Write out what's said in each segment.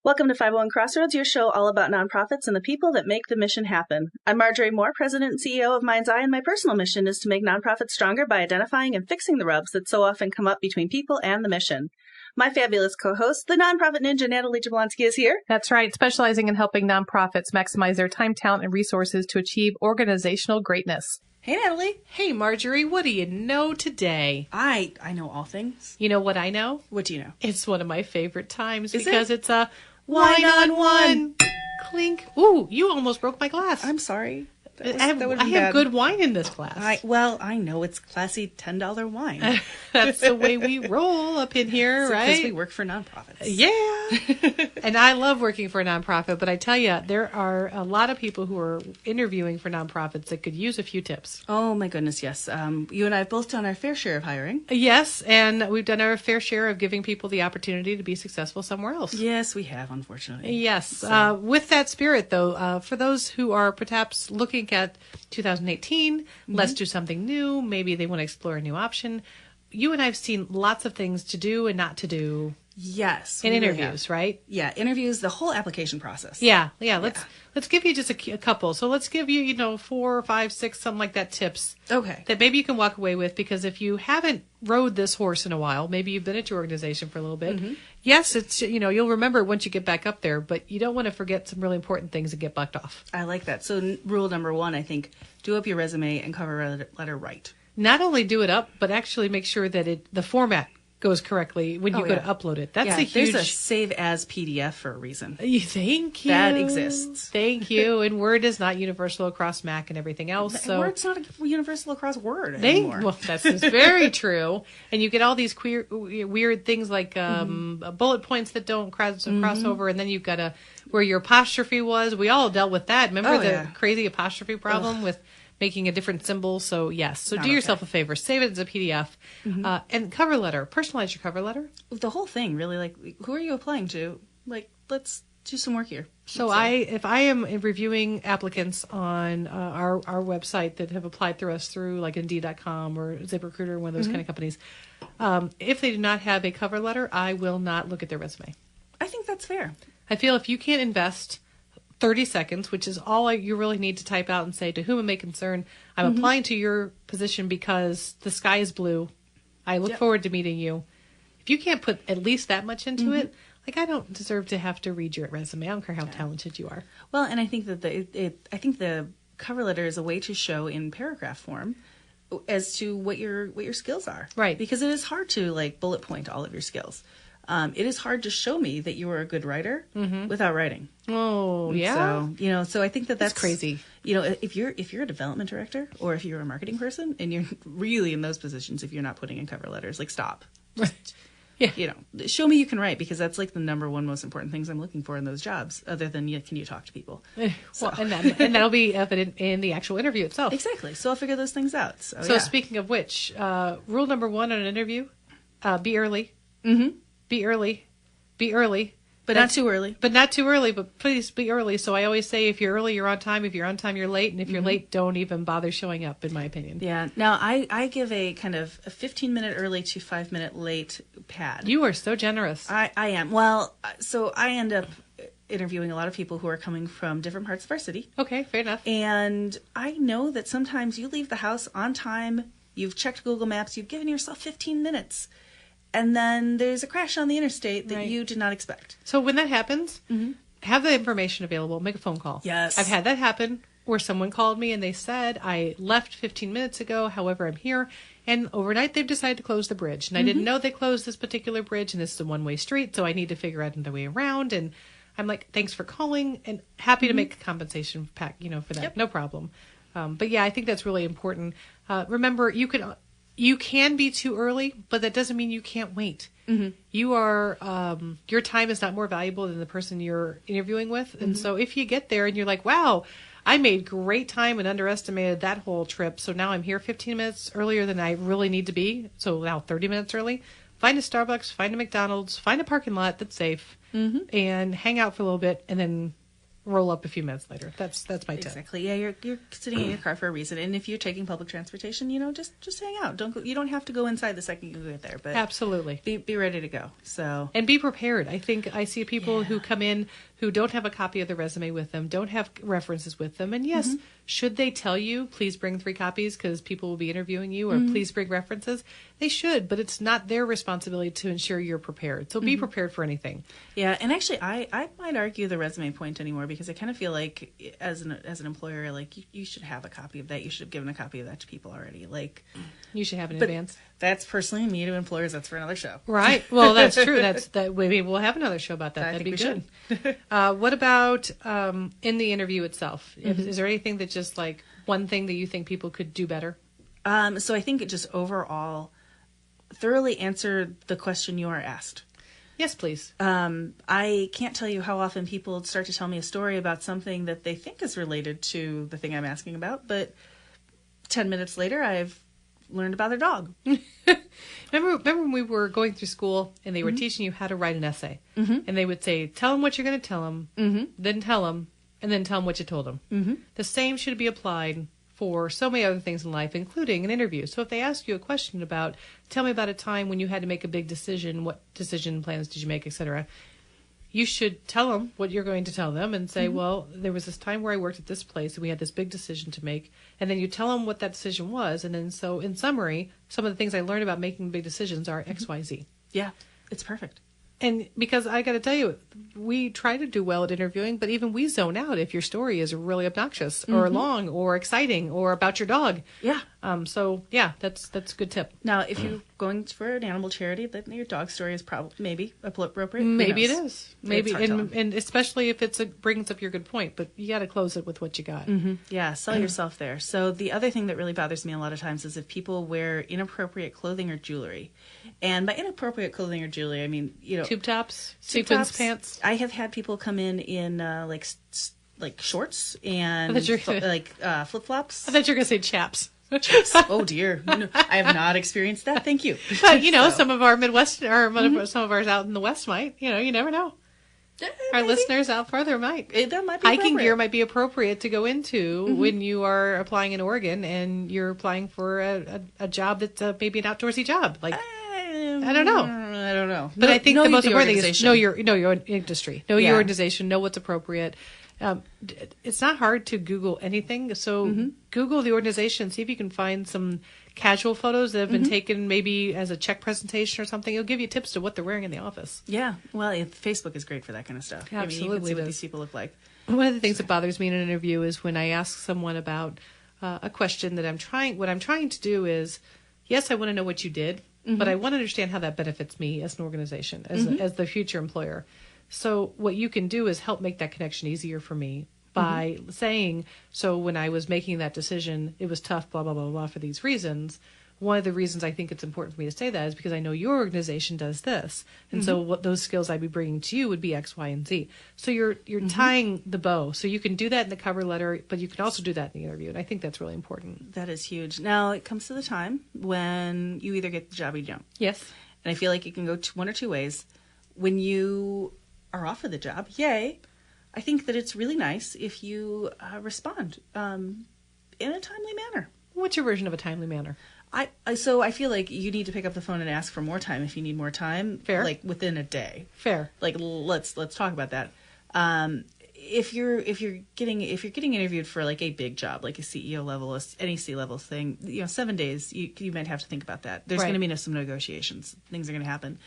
Welcome to 501 Crossroads, your show all about nonprofits and the people that make the mission happen. I'm Marjorie Moore, President and CEO of Mind's Eye, and my personal mission is to make nonprofits stronger by identifying and fixing the rubs that so often come up between people and the mission. My fabulous co-host, the nonprofit ninja Natalie Jablonski, is here. That's right, specializing in helping nonprofits maximize their time, talent, and resources to achieve organizational greatness. Hey, Natalie. Hey, Marjorie, what do you know today? I know all things. You know what I know? What do you know? It's one of my favorite times Is because it? It's a wine on one. Clink. Ooh, you almost broke my glass. I'm sorry. I have good wine in this glass. I know it's classy $10 wine. That's the way we roll up in here, right? Because we work for nonprofits. Yeah. And I love working for a nonprofit, but I tell you, there are a lot of people who are interviewing for nonprofits that could use a few tips. Oh, my goodness, yes. You and I have both done our fair share of hiring. Yes, and we've done our fair share of giving people the opportunity to be successful somewhere else. Yes, we have, unfortunately. Yes. So. With that spirit, though, for those who are perhaps looking at 2018, let's do something new. Maybe they want to explore a new option. You and I have seen lots of things to do and not to do. Yes. In interviews, right? Yeah, interviews, the whole application process. Yeah. Let's give you just a couple. So let's give you, 4 or 5, 6, something like that, tips. Okay. That maybe you can walk away with, because if you haven't rode this horse in a while, maybe you've been at your organization for a little bit. Mm-hmm. Yes, it's, you'll remember once you get back up there, but you don't want to forget some really important things and get bucked off. I like that. So rule number 1, I think, do up your resume and cover letter right. Not only do it up, but actually make sure that the format goes correctly when you go to upload it. That's a huge... There's a save as PDF for a reason. Thank you. That exists. Thank you. And Word is not universal across Mac and everything else. So Word's not universal across Word anymore. Well, that's very true. And you get all these weird things like bullet points that don't cross over, and then you've got where your apostrophe was. We all dealt with that. Remember the crazy apostrophe problem with making a different symbol? So yes. So do yourself a favor. Save it as a PDF. And cover letter. Personalize your cover letter. The whole thing, really. Like, who are you applying to? Like, let's do some work here. So if I am reviewing applicants on our website that have applied through us through like Indeed.com or ZipRecruiter, one of those kind of companies, if they do not have a cover letter, I will not look at their resume. I think that's fair. I feel if you can't invest 30 seconds, which is all you really need to type out and say, to whom it may concern, I'm applying to your position because the sky is blue. I look forward to meeting you. If you can't put at least that much into it, like, I don't deserve to have to read your resume. I don't care how talented you are. Well, and I think that the cover letter is a way to show in paragraph form as to what your skills are. Right. Because it is hard to like bullet point all of your skills. It is hard to show me that you are a good writer without writing. Oh, yeah. So, so I think that's crazy. If you're a development director or if you're a marketing person and you're really in those positions, if you're not putting in cover letters, like, stop. Just, show me you can write, because that's like the number one most important things I'm looking for in those jobs, other than can you talk to people? Well, and that'll be evident in the actual interview itself. Exactly. So I'll figure those things out. So speaking of which, rule number 1 on an interview, be early. Be early. Be early. But not too early. But not too early, but please be early. So I always say, if you're early, you're on time. If you're on time, you're late. And if you're late, don't even bother showing up, in my opinion. Yeah. Now, I give a kind of a 15-minute early to 5-minute late pad. You are so generous. I am. Well, so I end up interviewing a lot of people who are coming from different parts of our city. Okay, fair enough. And I know that sometimes you leave the house on time, you've checked Google Maps, you've given yourself 15 minutes. And then there's a crash on the interstate that you did not expect. So when that happens, have the information available. Make a phone call. Yes. I've had that happen where someone called me and they said, I left 15 minutes ago. However, I'm here. And overnight, they've decided to close the bridge. And I didn't know they closed this particular bridge. And this is a one-way street. So I need to figure out another way around. And I'm like, thanks for calling. And happy to make a compensation pack, for that. Yep. No problem. But yeah, I think that's really important. Remember, you can be too early, but that doesn't mean you can't wait. You are, your time is not more valuable than the person you're interviewing with. And so if you get there and you're like, wow, I made great time and underestimated that whole trip. So now I'm here 15 minutes earlier than I really need to be. So now 30 minutes early. Find a Starbucks, find a McDonald's, find a parking lot that's safe, and hang out for a little bit, and then roll up a few minutes later. That's my tip. Exactly. Yeah, you're sitting in your car for a reason, and if you're taking public transportation, just hang out. You don't have to go inside the second you get there, but Absolutely. be ready to go. So and be prepared. I think I see people who come in who don't have a copy of the resume with them, don't have references with them, and yes, should they tell you, please bring 3 copies because people will be interviewing you, or please bring references? They should, but it's not their responsibility to ensure you're prepared. So be prepared for anything. Yeah, and actually, I might argue the resume point anymore because I kind of feel like as an employer, like you should have a copy of that. You should have given a copy of that to people already. Like You should have it in advance. That's personally me to employers. That's for another show. Right. Well, that's true. Maybe we'll have another show about that. That'd be good. What about in the interview itself? Is there anything that just like one thing that you think people could do better? So I think it just overall thoroughly answer the question you are asked. Yes, please. I can't tell you how often people start to tell me a story about something that they think is related to the thing I'm asking about, but 10 minutes later, I've learned about their dog. Remember when we were going through school and they were teaching you how to write an essay, and they would say, "Tell them what you're going to tell them, then tell them, and then tell them what you told them." The same should be applied for so many other things in life, including an interview. So if they ask you a question about, tell me about a time when you had to make a big decision, what decision plans did you make, etc., you should tell them what you're going to tell them and say, well, there was this time where I worked at this place and we had this big decision to make. And then you tell them what that decision was. And then so in summary, some of the things I learned about making big decisions are X, Y, Z. Yeah, it's perfect. And because I got to tell you, we try to do well at interviewing, but even we zone out if your story is really obnoxious or long or exciting or about your dog. Yeah. So yeah, that's a good tip. Now, if you're going for an animal charity, then your dog story is probably maybe appropriate. Maybe it is. Maybe, It's hard and especially if brings up your good point, but you got to close it with what you got. Yeah, sell yourself there. So the other thing that really bothers me a lot of times is if people wear inappropriate clothing or jewelry. And by inappropriate clothing or jewelry, I mean, Tube tops, sequins pants. I have had people come in like shorts and flip flops. I thought you were going to say chaps. Oh dear, no, I have not experienced that. Thank you. But some of our Midwest or some of ours out in the West might. You never know. Our listeners out farther might. That might be hiking gear might be appropriate to go into when you are applying in Oregon and you're applying for a job that's maybe an outdoorsy job. Like I don't know. But I think the most important thing is know your industry, know your organization, know what's appropriate. It's not hard to Google anything. So Google the organization, see if you can find some casual photos that have been taken maybe as a check presentation or something. It'll give you tips to what they're wearing in the office. Yeah. Well, Facebook is great for that kind of stuff. Absolutely. I mean, you can see what these people look like. One of the things that bothers me in an interview is when I ask someone about a question that what I'm trying to do is, yes, I want to know what you did, but I want to understand how that benefits me as an organization, as the future employer. So what you can do is help make that connection easier for me by saying, so when I was making that decision, it was tough, blah, blah, blah, blah, for these reasons. One of the reasons I think it's important for me to say that is because I know your organization does this. And so what those skills I'd be bringing to you would be X, Y, and Z. So you're tying the bow. So you can do that in the cover letter, but you can also do that in the interview. And I think that's really important. That is huge. Now, it comes to the time when you either get the job or you don't. Yes. And I feel like it can go one or two ways. When you are offered the job, yay, I think that it's really nice if you respond in a timely manner. What's your version of a timely manner? So I feel like you need to pick up the phone and ask for more time if you need more time. Fair. Like within a day. Fair. Like let's talk about that. If you're getting interviewed for like a big job, like a CEO level, any C-level thing, 7 days, you might have to think about that. There's going to be some negotiations. Things are going to happen.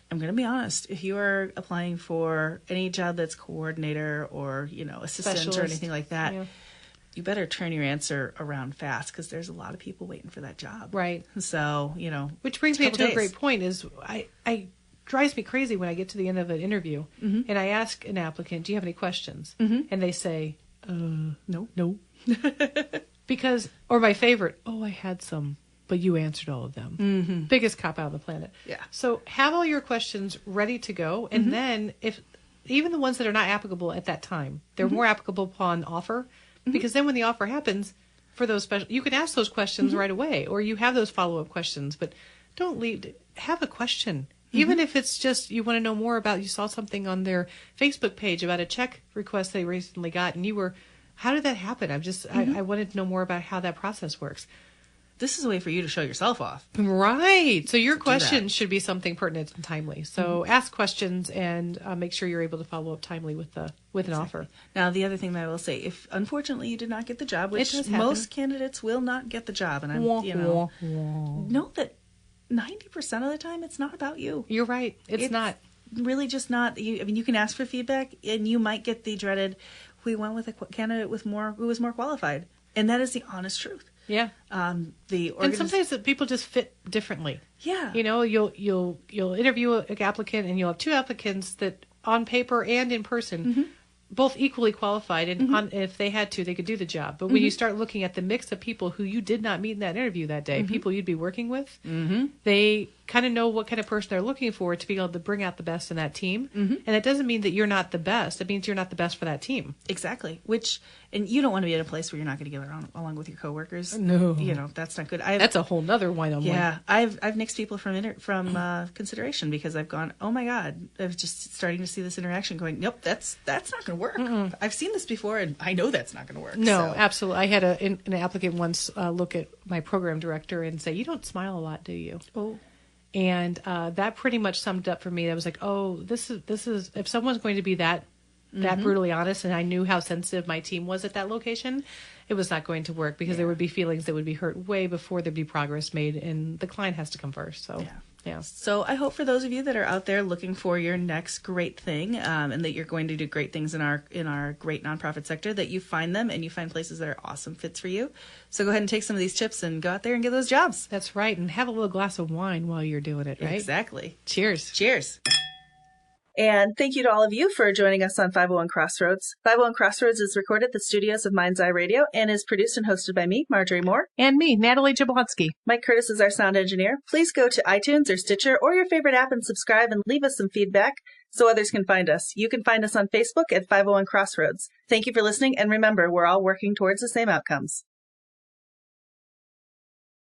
I'm going to be honest. If you are applying for any job that's coordinator or assistant Specialist. Or anything like that. Yeah. You better turn your answer around fast because there's a lot of people waiting for that job. Right. So, Which brings me to a great point is I drives me crazy when I get to the end of an interview and I ask an applicant, do you have any questions? And they say, no. Because, or my favorite, I had some, but you answered all of them. Biggest cop out on the planet. Yeah. So have all your questions ready to go. And then if even the ones that are not applicable at that time, they're more applicable upon offer. Because then when the offer happens, for those special, you can ask those questions right away, or you have those follow-up questions. But don't leave. Have a question. Even if it's just you want to know more about, you saw something on their Facebook page about a check request they recently got, and you were, how did that happen? I wanted to know more about how that process works. This is a way for you to show yourself off. Right. So your questions should be something pertinent and timely. So ask questions and make sure you're able to follow up timely with an offer. Now, the other thing that I will say, if unfortunately you did not get the job, which most candidates will not get the job, and know that 90% of the time it's not about you. You're right. It's not. Really just not. You can ask for feedback, and you might get the dreaded, we went with a candidate who was more qualified. And that is the honest truth. Yeah. And sometimes people just fit differently. Yeah. You'll interview an applicant, and you'll have two applicants that on paper and in person, both equally qualified, and if they had to, they could do the job. But when you start looking at the mix of people who you did not meet in that interview that day, people you'd be working with, they kind of know what kind of person they're looking for to be able to bring out the best in that team. And that doesn't mean that you're not the best. It means you're not the best for that team. Exactly. And you don't want to be in a place where you're not going to get along with your coworkers. No. That's not good. That's a whole nother one-on-one. Yeah. I've nixed people from consideration because I've gone, oh my God, I'm just starting to see this interaction going, nope, that's not going to work. I've seen this before, and I know that's not going to work. No, absolutely. I had an applicant once look at my program director and say, you don't smile a lot, do you? Oh. And that pretty much summed up for me. I was like, oh, this is if someone's going to be that brutally honest, and I knew how sensitive my team was at that location, it was not going to work because there would be feelings that would be hurt way before there'd be progress made, and the client has to come first. So yeah. So I hope for those of you that are out there looking for your next great thing, and that you're going to do great things in our great nonprofit sector, that you find them and you find places that are awesome fits for you. So go ahead and take some of these tips and go out there and get those jobs. That's right. And have a little glass of wine while you're doing it, right? Exactly. Cheers. Cheers. And thank you to all of you for joining us on 501 Crossroads. 501 Crossroads is recorded at the studios of Mind's Eye Radio and is produced and hosted by me, Marjorie Moore. And me, Natalie Jablonski. Mike Curtis is our sound engineer. Please go to iTunes or Stitcher or your favorite app and subscribe and leave us some feedback so others can find us. You can find us on Facebook at 501 Crossroads. Thank you for listening, and remember, we're all working towards the same outcomes.